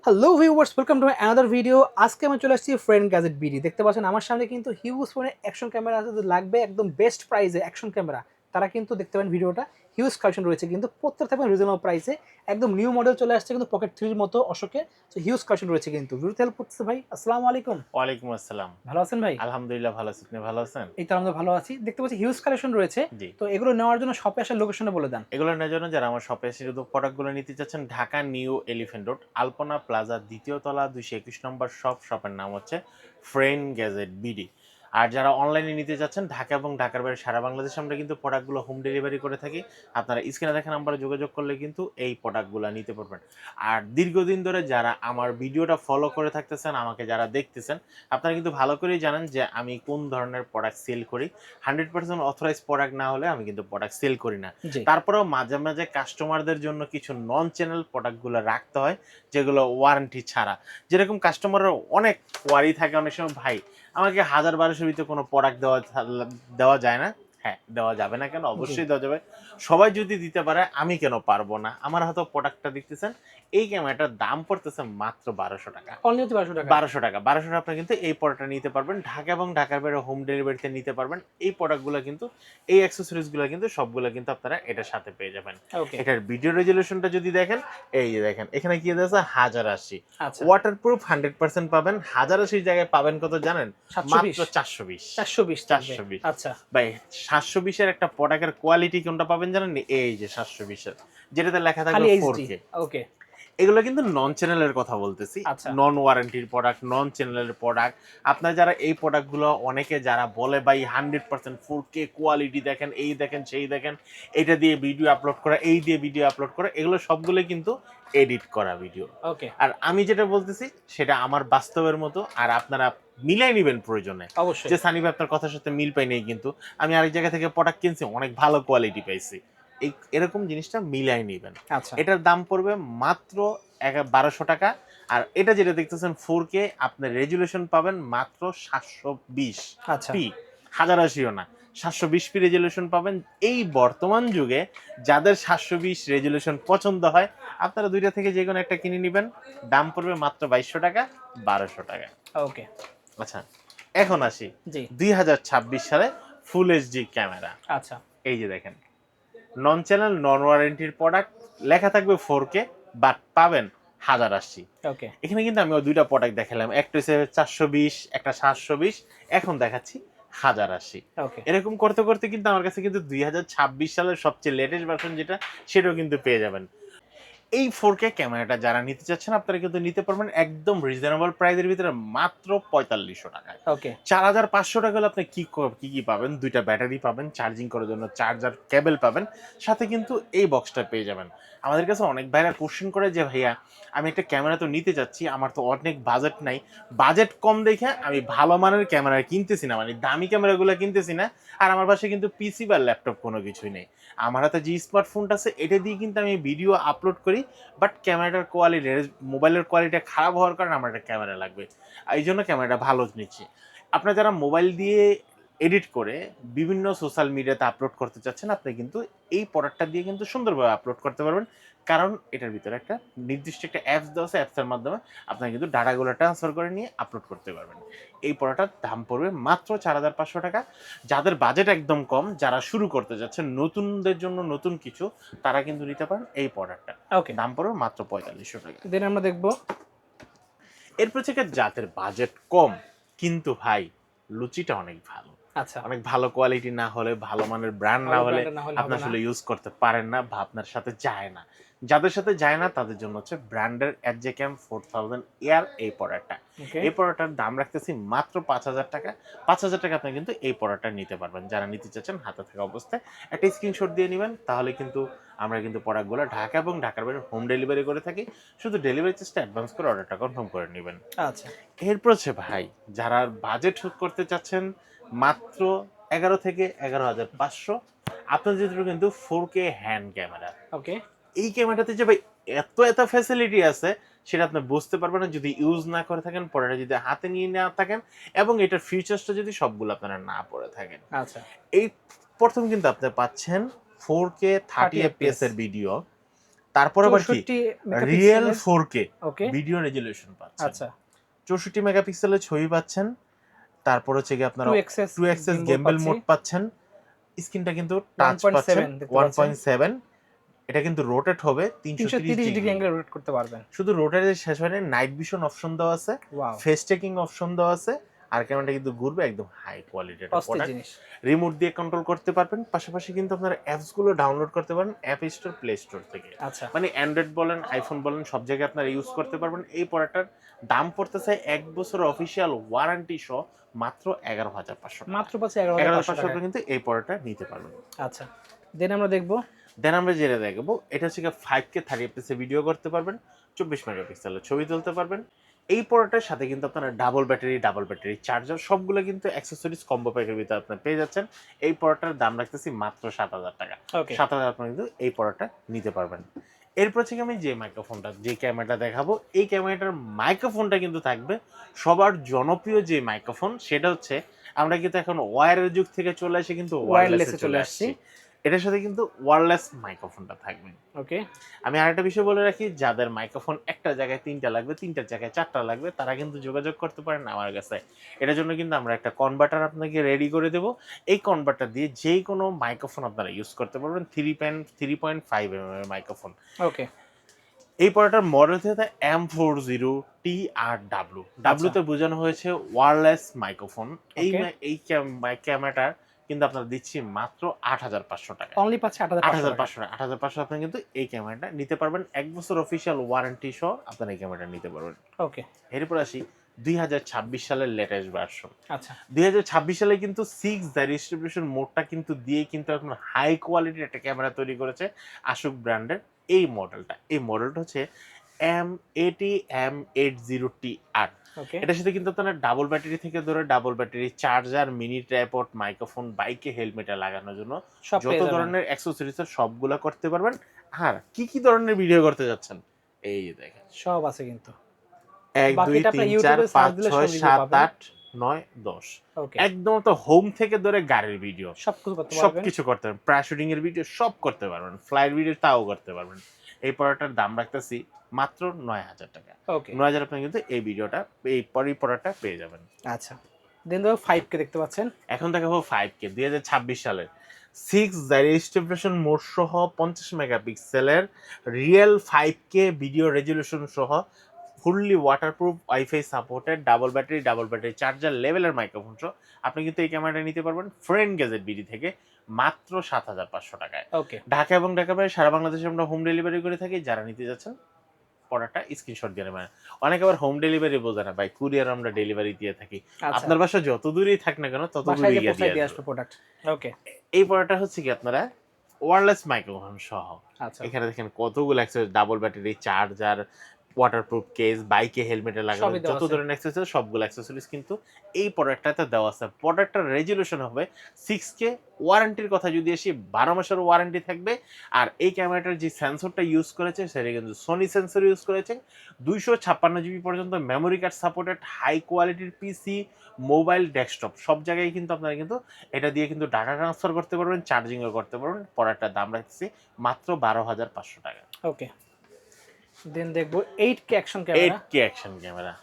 Hello viewers, welcome to my another video. আজকে আমি চলে আসছি ফ্রেন্ড গ্যাজেট বিডি। দেখতে পাচ্ছেন আমার সামনে কিন্তু হিউজ ফোনের অ্যাকশন ক্যামেরা আছে, যদি লাগবে একদম বেস্ট প্রাইসে অ্যাকশন ক্যামেরা, তারা কিন্তু দেখতে পারেন ভিডিওটা। হিউজ কালেকশন রয়েছে কিন্তু প্রত্যেক থাকবেন রিজনেবল প্রাইসে। একদম নিউ মডেল চলে আসছে কিন্তু পকেট থ্রির মতো অশোকে। তো হিউজ কালেকশন রয়েছে কিন্তু ভিডিওতে হেল্প করতেছে ভাই। আসসালামু আলাইকুম। ওয়ালাইকুম আসসালাম। ভালো আছেন ভাই? আলহামদুলিল্লাহ ভালো আছি। আপনি ভালো আছেন? এই তো আমরা ভালো আছি। দেখতে পাচ্ছি হিউজ কালেকশন রয়েছে। জি। তো এগুলো নেওয়ার জন্য শপে আসার লোকেশনটা বলে দেন। এগুলো নেওয়ার জন্য যারা আমার শপে এসে শুধু প্রোডাক্টগুলো নিতে চাচ্ছেন, ঢাকা নিউ এলিফ্যান্ট রোড, আলপনা প্লাজা, ২য় তলা, ২২১ নম্বর শপ। শপের নাম হচ্ছে ফ্রেন্ড গ্যাজেট বিডি। আর যারা অনলাইনে নিতে চাচ্ছেন, ঢাকা এবং ঢাকার বাইরে সারা বাংলাদেশে আমরা কিন্তু প্রোডাক্টগুলো হোম ডেলিভারি করে থাকি। আপনারা স্ক্রিনে দেখা নাম্বারে যোগাযোগ করলে কিন্তু এই প্রোডাক্টগুলো নিতে পারবেন। আর দীর্ঘদিন ধরে যারা আমার ভিডিওটা ফলো করে থাকতেছেন, আমাকে যারা দেখতেছেন, আপনারা কিন্তু ভালো করেই জানেন যে আমি কোন ধরনের প্রোডাক্ট সেল করি। 100% অথরাইজড প্রোডাক্ট না হলে আমি কিন্তু প্রোডাক্ট সেল করি না। জি। তারপরেও মাঝে, মাঝে কাস্টমারদের জন্য কিছু নন চ্যানেল প্রোডাক্টগুলো রাখতে হয়, যেগুলো ওয়ারেন্টি ছাড়া। যেরকম কাস্টমারের অনেক কোয়ারি থাকে অনেক সময়, "ভাই, আমাকে ১,০০০-১,২০০ র ভিতরে কোনো প্রোডাক্ট দেওয়া যায় না?" হ্যাঁ, দেওয়া যাবে না কেন? জি। অবশ্যই দেওয়া যাবে। সবাই যদি দিতে পারে, আমি কেন পারব না? আমার হয়তো প্রোডাক্টটা দেখতেছেন, এই ক্যামেরাটার দাম পড়তেছে মাত্র ৳১,২০০। অনলি হচ্ছে ৳১২০০। ৳১,২০০ ৳১,২০০ আপনারা কিন্তু এই প্রোডাক্টটা নিতে পারবেন। ঢাকা এবং ঢাকার বাইরে হোম ডেলিভারিতে নিতে পারবেন। এই প্রোডাক্টগুলা কিন্তু, এই অ্যাক্সেসরিজ গুলা কিন্তু সবগুলা কিন্তু আপনারা এটার সাথে পেয়ে যাবেন। ওকে। এটার ভিডিও রেজোলিউশনটা যদি দেখেন, এই যে দেখেন এখানে কি দেওয়া আছে 1080। আচ্ছা। ওয়াটারপ্রুফ 100% পাবেন। 1080 জায়গায় পাবেন কত জানেন? ৭২০? মাত্র 420। ৪২০ থাকবে। 420 আচ্ছা। ভাই, 720 এর একটা প্রোডাক্টের কোয়ালিটি কোনটা পাবেন জানেন? এই যে 720 এর, যেটাতে লেখা থাকবে খালি এইচডি। 4K। ওকে। এগুলো কিন্তু নন চ্যানেলের কথা বলতেছি। আচ্ছা। নন ওয়ারেন্টির প্রোডাক্ট, নন চ্যানেলের প্রোডাক্ট। আপনারা যারা এই প্রোডাক্টগুলো, অনেকে যারা বলে ভাই 100% 4K কোয়ালিটি দেখেন, এই দেখেন, সেই দেখেন, এইটা দিয়ে ভিডিও আপলোড করা, এই দিয়ে ভিডিও আপলোড করা, এগুলো সবগুলোই কিন্তু এডিট করা ভিডিও। ওকে। আর আমি যেটা বলতেছি সেটা আমার বাস্তবের মতো, আর আপনারা মিলাই নিবেন প্রয়োজনে। অবশ্যই। যে সানি ভাই আপনার কথার সাথে মিল পাই নাই কিন্তু, আমি আরেক জায়গা থেকে প্রোডাক্ট কিনছি, অনেক ভালো কোয়ালিটি পাইছি। এরকম জিনিসটা মিলাই নিবেন। আচ্ছা। এটার দাম পড়বে মাত্র ৳১,২০০। আর এটা যেটা দেখতেছেন 4K, আপনার রেজুলেশন পাবেন মাত্র 720 আচ্ছা। পি, 1080ও না, 720 পি রেজুলেশন পাবেন। এই বর্তমান যুগে যাদের 720 রেজুলেশন পছন্দ হয়, আপনারা দুইটা থেকে যে কোনো একটা কিনে নিবেন। দাম পড়বে মাত্র ৳২২০০, ৳১,২০০। ওকে। আচ্ছা, এখন আসি জি। ২০২৬ সালে ফুল এইচডি ক্যামেরা। আচ্ছা। এই যে দেখেন, নন চ্যানেল, নন ওয়ারেন্টির প্রোডাক্ট, লেখা থাকবে 4K, বাট পাবেন 1080। ওকে। এখানে কিন্তু আমি ওই দুইটা প্রোডাক্ট দেখালাম, একটা হচ্ছে 420, একটা 720, এখন দেখাচ্ছি 1080। ওকে। এরকম করতে করতে কিন্তু আমার কাছে কিন্তু 2026 সালের সবচেয়ে লেটেস্ট ভার্সন যেটা, সেটাও কিন্তু পেয়ে যাবেন। এই 4K ক্যামেরাটা যারা নিতে চাচ্ছেন, আপনারা কিন্তু নিতে পারবেন একদম রিজনেবল প্রাইসের ভিতরে মাত্র ৳৪৫০০। ওকে। ৳৪,৫০০ হলে আপনি কি পাবেন? ২ টা ব্যাটারি পাবেন, চার্জিং করার জন্য চার্জার কেবল পাবেন। সাথে কিন্তু এই বক্সটা পেয়ে যাবেন। আমাদের কাছে অনেক ভাইরা কোয়েশ্চেন করে যে, "ভাইয়া, আমি একটা ক্যামেরা তো নিতে চাচ্ছি, আমার তো অনেক বাজেট নাই। বাজেট কম দেখে আমি ভালো মানের ক্যামেরা কিনতেছি না, মানে দামি ক্যামেরাগুলো কিনতেছি না। আর আমার বাসায় কিন্তু পিসি বা ল্যাপটপ কোনো কিছুই নেই। আমার হাতে যে স্মার্টফোনটা আছে, এটা দিয়ে কিন্তু আমি ভিডিও আপলোড করি। বাট ক্যামেরাটার কোয়ালিটি, মোবাইলের কোয়ালিটি খারাপ হওয়ার কারণে আমার একটা ক্যামেরা লাগবে। এই জন্য ক্যামেরাটা ভালো নিচ্ছি।" আপনারা যারা মোবাইল দিয়ে এডিট করে বিভিন্ন সোশ্যাল মিডিয়াতে আপলোড করতে চাচ্ছেন, আপনি কিন্তু এই প্রোডাক্টটা দিয়ে কিন্তু সুন্দরভাবে আপলোড করতে পারবেন। কারণ এটার ভিতরে একটা নির্দিষ্ট একটা অ্যাপস দেওয়া আছে, অ্যাপসের মাধ্যমে আপনারা কিন্তু ডাটাগুলো ট্রান্সফার করে নিয়ে আপলোড করতে পারবেন। এই প্রোডাক্টটার দাম পড়বে মাত্র ৳৪,৫০০। যাদের বাজেট একদম কম, যারা শুরু করতে যাচ্ছেন, নতুনদের জন্য নতুন কিছু, তারা কিন্তু নিতে পারেন এই প্রোডাক্টটা। ওকে। দাম পড়বে মাত্র ৳৪৫০০। দেন আমরা দেখব। এরপর থেকে যাদের বাজেট কম কিন্তু ভাই লুচিটা অনেক ভালো, আচ্ছা। অনেক ভালো কোয়ালিটি না হলে, ভালো মানের ব্র্যান্ড না ভালো হলে ব্র্যান্ডের না হলে আপনি হবে না। আসলে ইউজ করতে পারেন না, বা আপনার সাথে যায় না। যাদের সাথে যায় না তাদের জন্য হচ্ছে ব্র্যান্ডের এডজেক্যাম 4000 এয়ার এই প্রোডাক্টটা। ওকে। এই প্রোডাক্টটার দাম রাখতেছি মাত্র ৳৫,০০০। ৳৫,০০০ আপনি কিন্তু এই প্রোডাক্টটা নিতে পারবেন। যারা নিতে চাচ্ছেন, হাতে থাকা অবস্থায় একটা স্ক্রিনশট দিয়ে নিবেন, তাহলে কিন্তু আমরা কিন্তু প্রোডাক্টগুলো ঢাকা এবং ঢাকার বাইরে হোম ডেলিভারি করে থাকি। শুধু ডেলিভারি চার্জটা অ্যাডভান্স করে অর্ডারটা কনফার্ম করে নিবেন। আচ্ছা। এরপর হচ্ছে ভাই, যারা বাজেট করতে চাচ্ছেন মাত্র ১১ থেকে ১১,৫০০, আপনাদের জন্য কিন্তু 4K হ্যান্ড ক্যামেরা। ওকে। এই ক্যামেরাটাতে যে ভাই এত ফ্যাসিলিটি আছে, সেটা আপনি বুঝতে পারবেন না যদি ইউজ না করে থাকেন, পড়াটা যদি হাতে নিয়ে না থাকেন, এবং এটার ফিচার্সটা যদি সবগুলো আপনারা না পড়ে থাকেন। আচ্ছা। এই প্রথম কিন্তু আপনি পাচ্ছেন 4K 30 30 fps এফপিএস। এর ভিডিও। তারপর আবার কি 64 রিয়েল মেগাপিক্সেলের 4K ওকে ভিডিও রেজুলেশন পাচ্ছেন। আচ্ছা 64 মেগাপিক্সেলের ছবি পাচ্ছেন। তারপর হচ্ছে কি আপনারা 2xs 2xs gimbal গেম্বেল পাচ্ছি মোড পাচ্ছেন। স্ক্রিনটা কিন্তু টাচ পাচ্ছেন 1.7 দেখতে পাচ্ছেন 1.7। এটা কিন্তু রোটেট হবে 330 330 ডিগ্রি ডিগ্রি। অ্যাঙ্গেল রোটেট করতে পারবেন। শুধু রোটেটের শেষ হয় নাইট ভিশন অপশন দেওয়া আছে, ওয়াও ফেস চেকিং অপশন দেওয়া আছে, আর ক্যামেরাটা কিন্তু ঘুরবে একদম হাই কোয়ালিটির একটা অস্থির প্রোডাক্ট। জিনিস। রিমোট দিয়ে কন্ট্রোল করতে পারবেন, পাশাপাশি কিন্তু আপনারা অ্যাপস গুলো ডাউনলোড করতে পারেন অ্যাপ স্টোর, প্লে স্টোর থেকে। আচ্ছা মানে অ্যান্ড্রয়েড বলেন, আইফোন বলেন, সব জায়গায় আপনারা ইউজ করতে পারবেন। এই প্রোডাক্টটার দাম পড়তেছে 1 বছর অফিসিয়াল ওয়ারেন্টি সহ মাত্র 11,500 টাকা। মাত্র পাচ্ছে 11,500 11,500 টাকা। টাকা কিন্তু এই প্রোডাক্টটা নিতে পারবেন। আচ্ছা দেন আমরা দেখবো দেন আমরা যেটা দেখবো এটা হচ্ছে 5K 30 fps ভিডিও করতে পারবেন, 24 মেগাপিক্সেলের ছবি তুলতে পারবেন। এই প্রোডাক্টের সাথে কিন্তু আপনারা ডাবল ব্যাটারি চার্জার সবগুলো কিন্তু অ্যাক্সেসরিজ কম্বো প্যাকের ভিতরে আপনারা পেয়ে যাচ্ছেন। এই প্রোডাক্টটার দাম রাখতেছি মাত্র 7,000 টাকা। ওকে 7,000 আপনারা কিন্তু এই প্রোডাক্টটা নিতে পারবেন। এরপর থেকে আমি যে ক্যামেরাটা দেখাবো, এই ক্যামেরাটার মাইক্রোফোনটা কিন্তু থাকবে সবার জনপ্রিয় যে মাইক্রোফোন, সেটা হচ্ছে আমরা কিন্তু এখন ওয়্যারের যুগ থেকে চলে এসে কিন্তু ওয়্যারলেসে চলে আসছি। এটার সাথে কিন্তু ওয়্যারলেস মাইক্রোফোনটা থাকবে। ওকে আমি আরেকটা বিষয় বলে রাখি, যাদের মাইক্রোফোন একটা জায়গায় 3টা লাগবে, 3টার জায়গায় 4টা লাগবে, তারা কিন্তু যোগাযোগ করতে পারেন আমার কাছে। এটার জন্য কিন্তু আমরা একটা কনভার্টার আপনাকে রেডি করে দেবো। এই কনভার্টার দিয়ে যে কোনো মাইক্রোফোন আপনারা ইউজ করতে পারবেন। 3.5 mm এর মাইক্রোফোন। ওকে এই প্রোডাক্টের মডেল হচ্ছে M40 TRW। ডাব্লুতে বোঝানো হয়েছে ওয়্যারলেস মাইক্রোফোন। এই Okay. এই ক্যামেরাটা কিন্তু আপনারা দিচ্ছি মাত্র 8,500 টাকা। অনলি পাচ্ছে 8,500 টাকা। 8,500 8,500 আপনি কিন্তু এই ক্যামেরাটা নিতে পারবেন। 1 বছর অফিসিয়াল ওয়ারেন্টি সহ আপনারা এই ক্যামেরাটা নিতে পারবেন। ওকে এরপর আসি 2026 সালের লেটেস্ট ভার্সন। আচ্ছা 2026 সালে কিন্তু 6 দ্য ডিস্ট্রিবিউশন মোডটা কিন্তু দিয়ে কিন্তু এখন হাই কোয়ালিটির একটা ক্যামেরা তৈরি করেছে আশুক ব্র্যান্ডের এই মডেলটা। এই মডেলটা হচ্ছে M80M80TR। ওকে এটার সাথে কিন্তু আপনারা ডাবল ব্যাটারি থেকে ধরে double battery charger, mini tripod, microphone, বাইকে হেলমেটে লাগানোর জন্য সব পেয়ে যত যাবেন। ধরনের অ্যাক্সেসরিজ সবগুলা করতে পারবেন। আর কি কি ধরনের ভিডিও করতে যাচ্ছেন এই যে দেখেন, সব আছে কিন্তু 1 2 বাকিটা আপনার 3 4 ইউটিউবে সার্চ 5 দিলে 6 সব রিভিউ 7 পাবেন। 8 9 10 ওকে একদম তো হোম থেকে ধরে গাড়ির ভিডিও সব কিছু করতে পারবেন। সবকিছু করতে পারবেন। প্যারাশুটিং এর ভিডিও সব করতে পারবেন, ফ্লাইট ভিডিও তাও করতে পারবেন। এই প্রোডাক্টটার দাম রাখতেছি মাত্র 9,000 টাকা। ওকে 9,000 আপনি কিন্তু এই ভিডিওটা এই প্রোডাক্টটা পেয়ে যাবেন। আচ্ছা দেন তো 5K দেখতে পাচ্ছেন। এখন দেখাবো 5K 2026 সালের 6 রেজিস্ট্রেশন মোড সহ 50 মেগাপিক্সেলের রিয়েল 5K ভিডিও রেজুলেশন সহ fully waterproof, wifi supported, double battery charger লেভেলের মাইক্রোফোন সহ আপনি কিন্তু এই ক্যামেরাটা নিতে পারবেন ফ্রেন্ড গ্যাজেট বিডি থেকে মাত্র 7,500 টাকায়। ওকে ঢাকা এবং ঢাকা বাইরে সারা বাংলাদেশে আমরা হোম ডেলিভারি করে থাকি। যারা নিতে যাচ্ছেন প্রোডাক্টটা স্ক্রিনশট দিয়ে নেবেন। অনেকে আবার হোম ডেলিভারি বোঝে না ভাই, কুরিয়ার আমরা ডেলিভারি দিয়ে থাকি। আচ্ছা আপনার বাসা যত দূরেই থাক না কেন তত বাসায় দূরেই যে পৌঁছায় দিয়ে দিয়ে আসবে প্রোডাক্ট। ওকে এই প্রোডাক্টটা হচ্ছে কি আপনারা ওয়্যারলেস মাইক্রোফোন সহ আচ্ছা এখানে দেখেন কতগুলো accessories, double battery charger, waterproof case, বাইকে হেলমেটে লাগানো সবই দেওয়া যত আছে। ধরনের অ্যাক্সেসরিজ সবগুলো অ্যাক্সেসরিজ কিন্তু এই প্রোডাক্টটাতে দেওয়া আছে। প্রোডাক্টটার রেজুলেশন হবে 6K। ওয়ারেন্টির কথা যদি আসি 12 মাসের ওয়ারেন্টি থাকবে। আর এই ক্যামেরাটার যে সেন্সরটা ইউজ করেছে সেটা কিন্তু সোনি সেন্সর ইউজ করেছে। 256 জিবি পর্যন্ত মেমোরি কার্ড সাপোর্টেড, হাই কোয়ালিটির পিসি, মোবাইল, ডেস্কটপ সব জায়গায় কিন্তু আপনারা কিন্তু এটা দিয়ে কিন্তু ডাটা ট্রান্সফার করতে পারবেন, চার্জিংও করতে পারবেন। প্রোডাক্টটার দাম রাখতেছি মাত্র 12,500 টাকা। ওকে দেন দেখবো 8K action camera. 8K action camera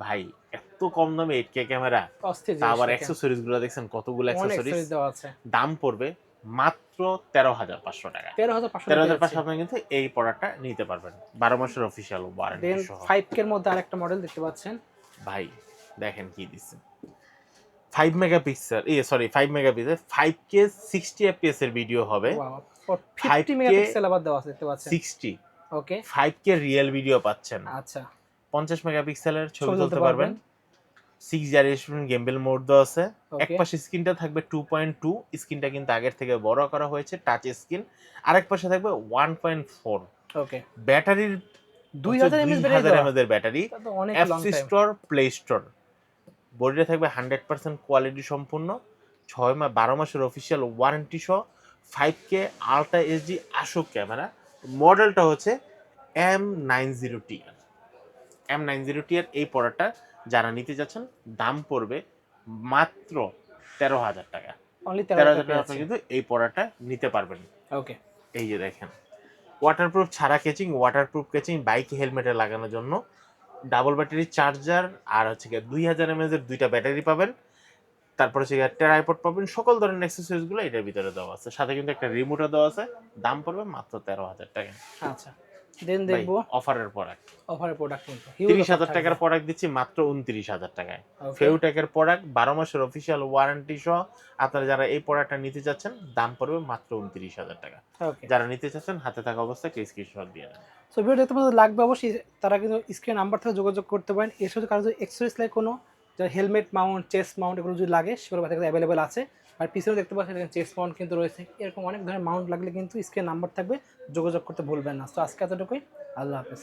ভাই, এত কম দামে 8K ক্যামেরা, অস্থির তা জিনিস আবার দেখেন। অ্যাক্সেসরিজ গুলো দেখছেন কতগুলো অনেক অ্যাক্সেসরিজ। অ্যাক্সেসরিজ দেওয়া আছে। দাম পড়বে মাত্র 13,500 টাকা। 13,500 13,500 আপনি কিন্তু এই প্রোডাক্টটা নিতে পারবেন 12 মাসের অফিসিয়াল ওয়ারেন্টি দেন সহ। 5K এর মধ্যে আরেকটা মডেল দেখতে পাচ্ছেন। ভাই দেখেন কি দিচ্ছে 5 মেগাপিক্সেল, 5 মেগাপিক্সেল 5K 60 fps এর ভিডিও হবে। ওয়াও 50 5K মেগাপিক্সেল আবার দেওয়া আছে দেখতে পাচ্ছেন। 60 ওকে 5K রিয়েল ভিডিও পাচ্ছেন। আচ্ছা 50 মেগাপিক্সেলের ছবি ছবি তুলতে তুলতে পারবেন। পারবেন। 6 জেনারেশন গেমবেল মোড দেওয়া আছে। এক ওকে পাশে স্ক্রিনটা থাকবে 2.2, স্ক্রিনটা কিন্তু আগের থেকে বড় করা হয়েছে, টাচ স্ক্রিন। আরেক পাশে থাকবে 1.4। ওকে ব্যাটারির 2000 mAh ব্যাটারি 2000 দেওয়া। mAh এর ব্যাটারি। তা তো অনেক app long time. Store, play store. বডিটা থাকবে 100% কোয়ালিটি সম্পূর্ণ, 12 মাসের অফিসিয়াল ওয়ারেন্টি সহ 5K আলট্রা এইচডি আশুক ক্যামেরা। মডেলটা হচ্ছে M90TR। M90TR এই প্রোডাক্টটা যারা নিতে যাচ্ছেন দাম পড়বে মাত্র 13,000 টাকা। অনলি 13,000 13,000 টাকা টাকা আপনি কিন্তু এই প্রোডাক্টটা নিতে পারবেন। ওকে এই যে দেখেন ওয়াটারপ্রুফ ছাড়া কেচিং, ওয়াটারপ্রুফ কেচিং বাইক হেলমেটে লাগানোর জন্য, ডাবল ব্যাটারি চার্জার, আর হচ্ছে গিয়ে 2000 mAh এর দুইটা ব্যাটারি পাবেন। তারপর হচ্ছে গিয়ে ট্রাইপড পাবেন, সকল ধরনের অ্যাক্সেসরিজ গুলো এটার ভিতরে দেওয়া আছে, সাথে কিন্তু একটা রিমোটও দেওয়া আছে। দাম পড়বে মাত্র 13,000 টাকা। আচ্ছা, দেন ভাই দেখবো অফারের প্রোডাক্ট, অফারের প্রোডাক্ট কিন্তু 30,000 টাকার প্রোডাক্ট দিচ্ছি মাত্র 29,000 টাকায়। ফেউটেকের প্রোডাক্ট 12 মাসের অফিসিয়াল ওয়ারেন্টি সহ। আপনারা যারা এই প্রোডাক্টটা নিতে যাচ্ছেন দাম পড়বে মাত্র 29,000 টাকা। ওকে। যারা নিতে চাচ্ছেন হাতে থাকা অবস্থায় স্ক্রিনশট দিয়ে দেন। সো ভিডিও দেখতে পাচ্ছেন লাগবে অবশ্যই, তারা কিন্তু স্ক্রিন নাম্বার থেকে যোগাযোগ করতে পারেন। এর সাথে কারো যদি এক্সেসরিজ লাগে কোনো, যারা হেলমেট মাউন্ট, চেস্ট মাউন্ট এগুলো যদি লাগে সেগুলো বাজারে কিন্তু অ্যাভেলেবেল আছে। আর পিছনে দেখতে পাচ্ছেন চেস্ট মাউন্ট কিন্তু রয়েছে, এরকম অনেক ধরনের মাউন্ট লাগলে কিন্তু স্ক্রিন নাম্বার থাকবে, যোগাযোগ করতে ভুলবেন না। তো আজকে এতটুকুই, আল্লাহ হাফেজ।